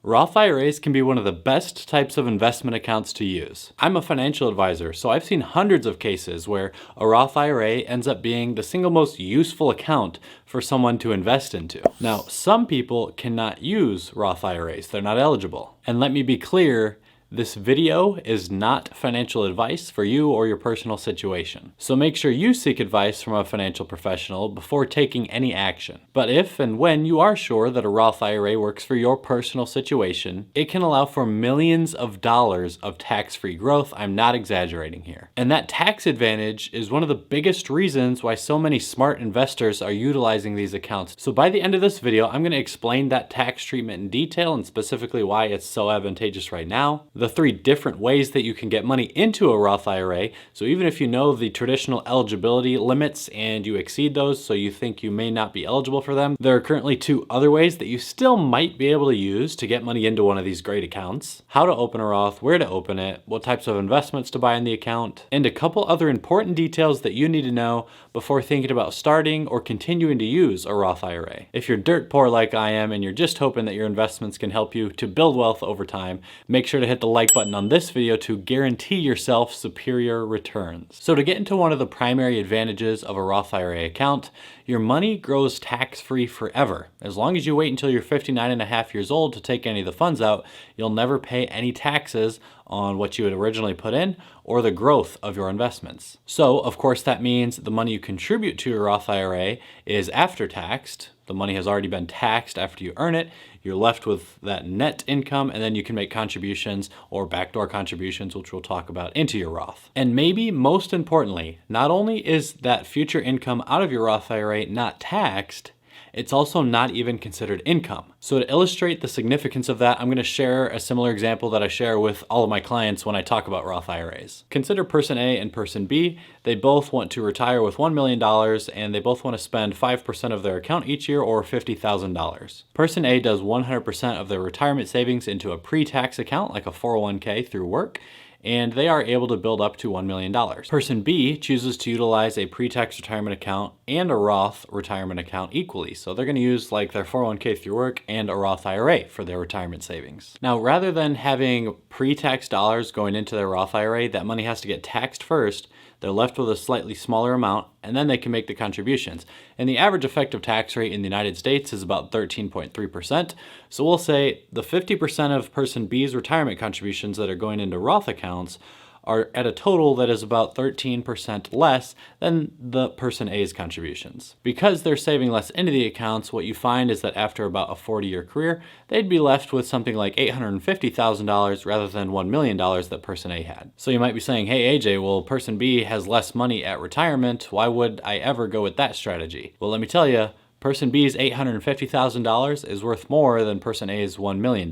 Roth IRAs can be one of the best types of investment accounts to use. I'm a financial advisor, so I've seen hundreds of cases where a Roth IRA ends up being the single most useful account for someone to invest into. Now, some people cannot use Roth IRAs. They're not eligible. And let me be clear, this video is not financial advice for you or your personal situation. So make sure you seek advice from a financial professional before taking any action. But if and when you are sure that a Roth IRA works for your personal situation, it can allow for millions of dollars of tax-free growth. I'm not exaggerating here. And that tax advantage is one of the biggest reasons why so many smart investors are utilizing these accounts. So by the end of this video, I'm going to explain that tax treatment in detail and specifically why it's so advantageous right now. The 3 different ways that you can get money into a Roth IRA. So even if you know the traditional eligibility limits and you exceed those, so you think you may not be eligible for them, there are currently 2 other ways that you still might be able to use to get money into one of these great accounts. How to open a Roth, where to open it, what types of investments to buy in the account, and a couple other important details that you need to know before thinking about starting or continuing to use a Roth IRA. If you're dirt poor like I am and you're just hoping that your investments can help you to build wealth over time, make sure to hit the like button on this video to guarantee yourself superior returns. So to get into one of the primary advantages of a Roth IRA account, your money grows tax-free forever. As long as you wait until you're 59.5 years old to take any of the funds out, you'll never pay any taxes on what you had originally put in or the growth of your investments. So, of course, that means the money you contribute to your Roth IRA is after taxed. The money has already been taxed after you earn it. You're left with that net income, and then you can make contributions or backdoor contributions, which we'll talk about, into your Roth. And maybe most importantly, not only is that future income out of your Roth IRA not taxed, it's also not even considered income. So to illustrate the significance of that, I'm going to share a similar example that I share with all of my clients when I talk about Roth IRAs. Consider person A and person B. They both want to retire with $1 million and they both want to spend 5% of their account each year or $50,000. Person A does 100% of their retirement savings into a pre-tax account like a 401k through work, and they are able to build up to $1 million. Person B chooses to utilize a pre-tax retirement account and a Roth retirement account equally. So they're going to use like their 401k through work and a Roth IRA for their retirement savings. Now, rather than having pre-tax dollars going into their Roth IRA, that money has to get taxed first. They're left with a slightly smaller amount, and then they can make the contributions. And the average effective tax rate in the United States is about 13.3%. So we'll say the 50% of person B's retirement contributions that are going into Roth accounts are at a total that is about 13% less than the person A's contributions. Because they're saving less into the accounts, what you find is that after about a 40-year career, they'd be left with something like $850,000 rather than $1 million that person A had. So you might be saying, hey AJ, well, person B has less money at retirement. Why would I ever go with that strategy? Well, let me tell you, person B's $850,000 is worth more than person A's $1 million.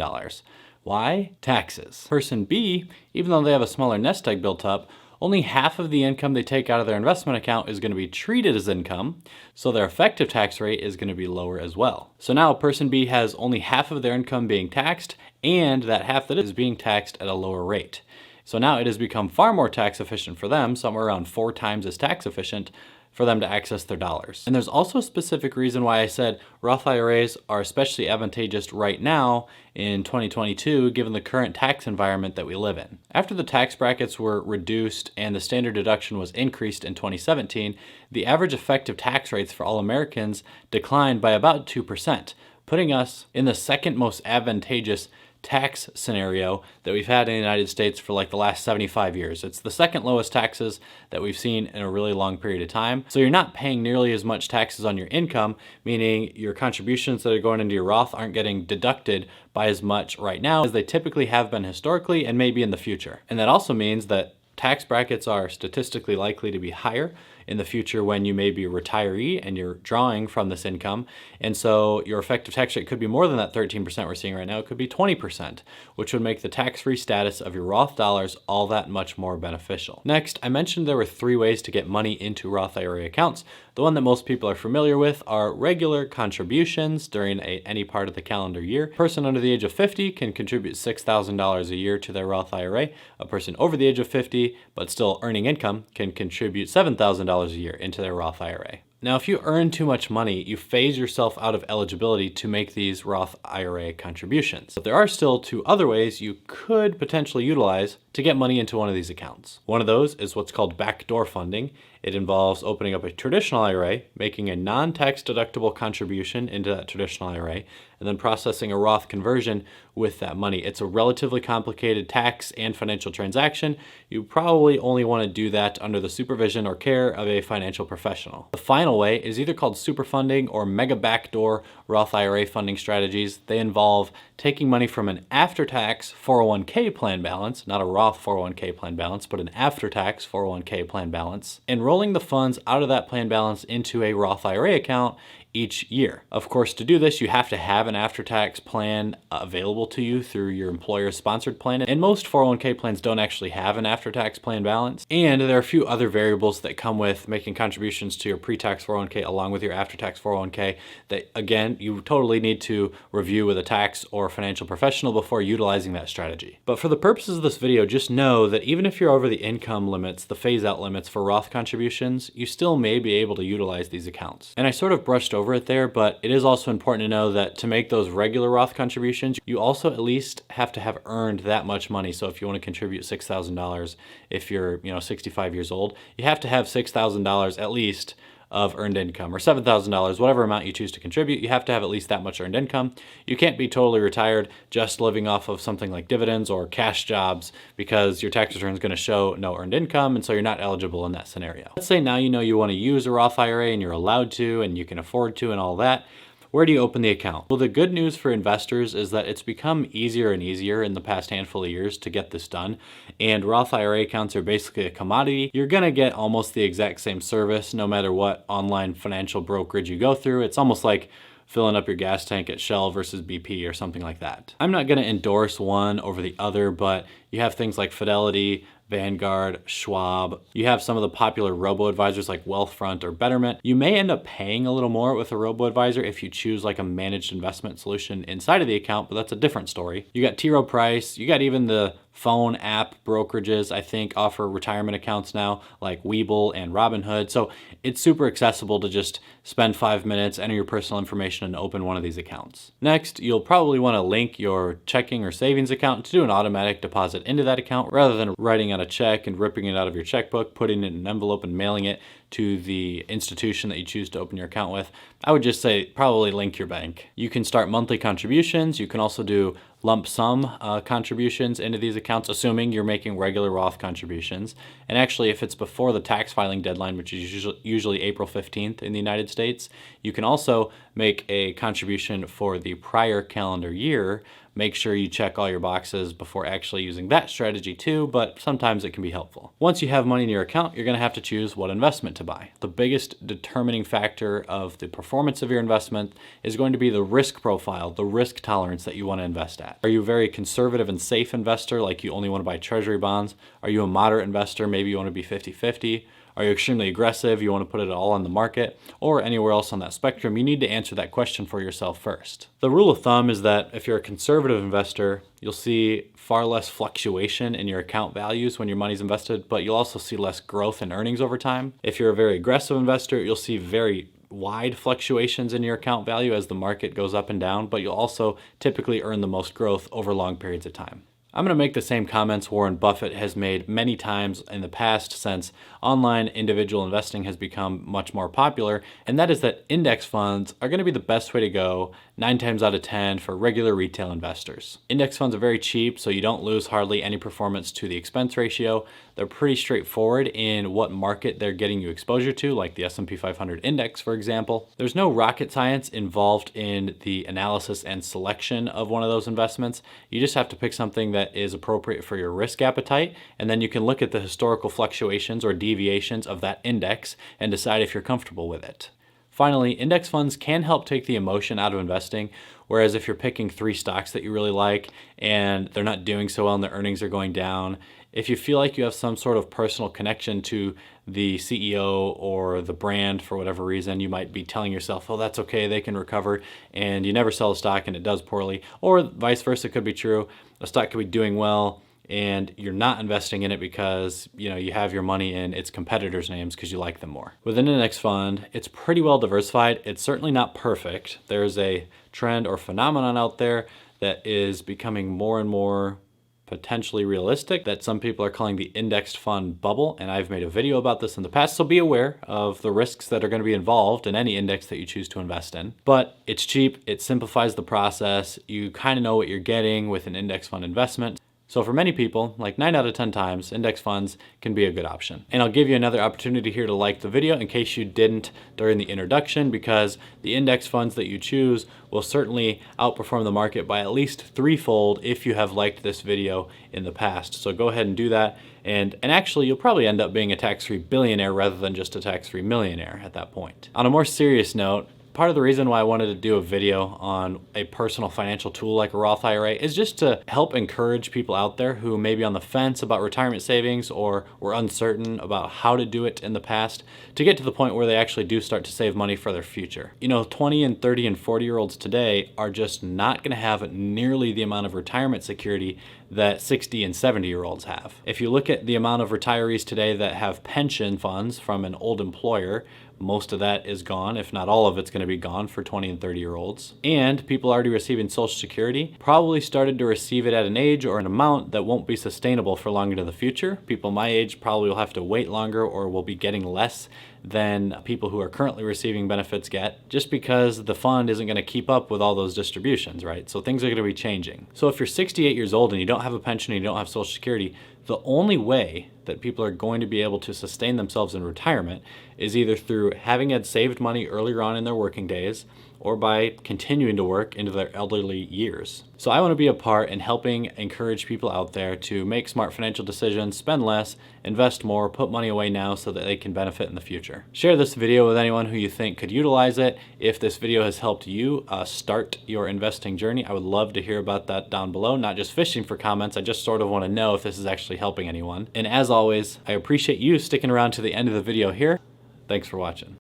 Why? Taxes. Person B, even though they have a smaller nest egg built up, only half of the income they take out of their investment account is going to be treated as income, so their effective tax rate is going to be lower as well. So now person B has only half of their income being taxed, and that half that is being taxed at a lower rate. So now it has become far more tax efficient for them, somewhere around 4 times as tax efficient, for them to access their dollars. And there's also a specific reason why I said Roth IRAs are especially advantageous right now in 2022, given the current tax environment that we live in. After the tax brackets were reduced and the standard deduction was increased in 2017, the average effective tax rates for all Americans declined by about 2%, putting us in the second most advantageous tax scenario that we've had in the United States for like the last 75 years. It's the second lowest taxes that we've seen in a really long period of time. So you're not paying nearly as much taxes on your income, meaning your contributions that are going into your Roth aren't getting deducted by as much right now as they typically have been historically and maybe in the future. And that also means that tax brackets are statistically likely to be higher in the future when you may be a retiree and you're drawing from this income. And so your effective tax rate could be more than that 13% we're seeing right now. It could be 20%, which would make the tax-free status of your Roth dollars all that much more beneficial. Next, I mentioned there were 3 ways to get money into Roth IRA accounts. The one that most people are familiar with are regular contributions during any part of the calendar year. A person under the age of 50 can contribute $6,000 a year to their Roth IRA. A person over the age of 50 but still earning income can contribute $7,000 a year into their Roth IRA. Now, if you earn too much money, you phase yourself out of eligibility to make these Roth IRA contributions. But there are still two other ways you could potentially utilize to get money into one of these accounts. One of those is what's called backdoor funding. It involves opening up a traditional IRA, making a non-tax deductible contribution into that traditional IRA, and then processing a Roth conversion with that money. It's a relatively complicated tax and financial transaction. You probably only want to do that under the supervision or care of a financial professional. The final way is either called super funding or mega backdoor Roth IRA funding strategies. They involve taking money from an after-tax 401k plan balance, not a Roth 401k plan balance, but an after-tax 401k plan balance, and rolling the funds out of that plan balance into a Roth IRA account each year. Of course, to do this, you have to have an after-tax plan available to you through your employer's sponsored plan. And most 401k plans don't actually have an after-tax plan balance. And there are a few other variables that come with making contributions to your pre-tax 401k along with your after-tax 401k that, again, you totally need to review with a tax or financial professional before utilizing that strategy. But for the purposes of this video, just know that even if you're over the income limits, the phase-out limits for Roth contributions, you still may be able to utilize these accounts. And I sort of brushed over it there, but it is also important to know that to make those regular Roth contributions, you also at least have to have earned that much money. So if you want to contribute $6,000, if you're 65 years old, you have to have $6,000 at least of earned income, or $7,000, whatever amount you choose to contribute. You have to have at least that much earned income. You can't be totally retired just living off of something like dividends or cash jobs, because your tax return is going to show no earned income, and so you're not eligible in that scenario. Let's say now you know you want to use a Roth IRA and you're allowed to and you can afford to and all that. Where do you open the account? Well, the good news for investors is that it's become easier and easier in the past handful of years to get this done. And Roth IRA accounts are basically a commodity. You're gonna get almost the exact same service no matter what online financial brokerage you go through. It's almost like filling up your gas tank at Shell versus BP or something like that. I'm not gonna endorse one over the other, but you have things like Fidelity, Vanguard, Schwab. You have some of the popular robo-advisors like Wealthfront or Betterment. You may end up paying a little more with a robo-advisor if you choose like a managed investment solution inside of the account, but that's a different story. You got T. Rowe Price, you got even the phone app brokerages, I think, offer retirement accounts now, like Webull and Robinhood. So it's super accessible to just spend 5 minutes, enter your personal information, and open one of these accounts. Next, you'll probably want to link your checking or savings account to do an automatic deposit into that account rather than writing out a check and ripping it out of your checkbook, putting it in an envelope and mailing it to the institution that you choose to open your account with. I would just say probably link your bank. You can start monthly contributions. You can also do lump sum contributions into these accounts, assuming you're making regular Roth contributions. And actually, if it's before the tax filing deadline, which is usually April 15th in the United States, you can also make a contribution for the prior calendar year. Make sure you check all your boxes before actually using that strategy too, but sometimes it can be helpful. Once you have money in your account, you're gonna have to choose what investment to buy. The biggest determining factor of the performance of your investment is going to be the risk profile, the risk tolerance that you wanna invest at. Are you a very conservative and safe investor, like you only wanna buy treasury bonds? Are you a moderate investor, maybe you wanna be 50-50? Are you extremely aggressive? You want to put it all on the market, or anywhere else on that spectrum? You need to answer that question for yourself first. The rule of thumb is that if you're a conservative investor, you'll see far less fluctuation in your account values when your money's invested, but you'll also see less growth in earnings over time. If you're a very aggressive investor, you'll see very wide fluctuations in your account value as the market goes up and down, but you'll also typically earn the most growth over long periods of time. I'm going to make the same comments Warren Buffett has made many times in the past since online individual investing has become much more popular, and that is that index funds are going to be the best way to go 9 times out of 10 for regular retail investors. Index funds are very cheap, so you don't lose hardly any performance to the expense ratio. They're pretty straightforward in what market they're getting you exposure to, like the S&P 500 index, for example. There's no rocket science involved in the analysis and selection of one of those investments. You just have to pick something that is appropriate for your risk appetite, and then you can look at the historical fluctuations or deviations of that index and decide if you're comfortable with it. Finally, index funds can help take the emotion out of investing, whereas if you're picking 3 stocks that you really like and they're not doing so well and the earnings are going down, if you feel like you have some sort of personal connection to the CEO or the brand for whatever reason, you might be telling yourself, oh, that's okay, they can recover, and you never sell a stock and it does poorly. Or vice versa could be true. A stock could be doing well, and you're not investing in it because you have your money in its competitors' names because you like them more. With an index fund, it's pretty well diversified. It's certainly not perfect. There's a trend or phenomenon out there that is becoming more and more potentially realistic that some people are calling the indexed fund bubble, and I've made a video about this in the past, so be aware of the risks that are going to be involved in any index that you choose to invest in. But it's cheap, it simplifies the process, you kind of know what you're getting with an index fund investment. So for many people, like 9 out of 10 times, index funds can be a good option. And I'll give you another opportunity here to like the video in case you didn't during the introduction, because the index funds that you choose will certainly outperform the market by at least threefold if you have liked this video in the past. So go ahead and do that. And actually, you'll probably end up being a tax-free billionaire rather than just a tax-free millionaire at that point. On a more serious note, part of the reason why I wanted to do a video on a personal financial tool like a Roth IRA is just to help encourage people out there who may be on the fence about retirement savings or were uncertain about how to do it in the past to get to the point where they actually do start to save money for their future. 20 and 30 and 40-year-olds today are just not going to have nearly the amount of retirement security that 60 and 70-year-olds have. If you look at the amount of retirees today that have pension funds from an old employer, most of that is gone, if not all of it's going to be gone for 20 and 30-year-olds. And people already receiving Social Security probably started to receive it at an age or an amount that won't be sustainable for long into the future. People my age probably will have to wait longer or will be getting less than people who are currently receiving benefits get, just because the fund isn't going to keep up with all those distributions, right? So things are going to be changing. So if you're 68 years old and you don't have a pension and you don't have Social Security, the only way that people are going to be able to sustain themselves in retirement is either through having had saved money earlier on in their working days or by continuing to work into their elderly years. So I want to be a part in helping encourage people out there to make smart financial decisions, spend less, invest more, put money away now so that they can benefit in the future. Share this video with anyone who you think could utilize it. If this video has helped you start your investing journey, I would love to hear about that down below. Not just fishing for comments, I just sort of want to know if this is actually helping anyone. And as always, I appreciate you sticking around to the end of the video here. Thanks for watching.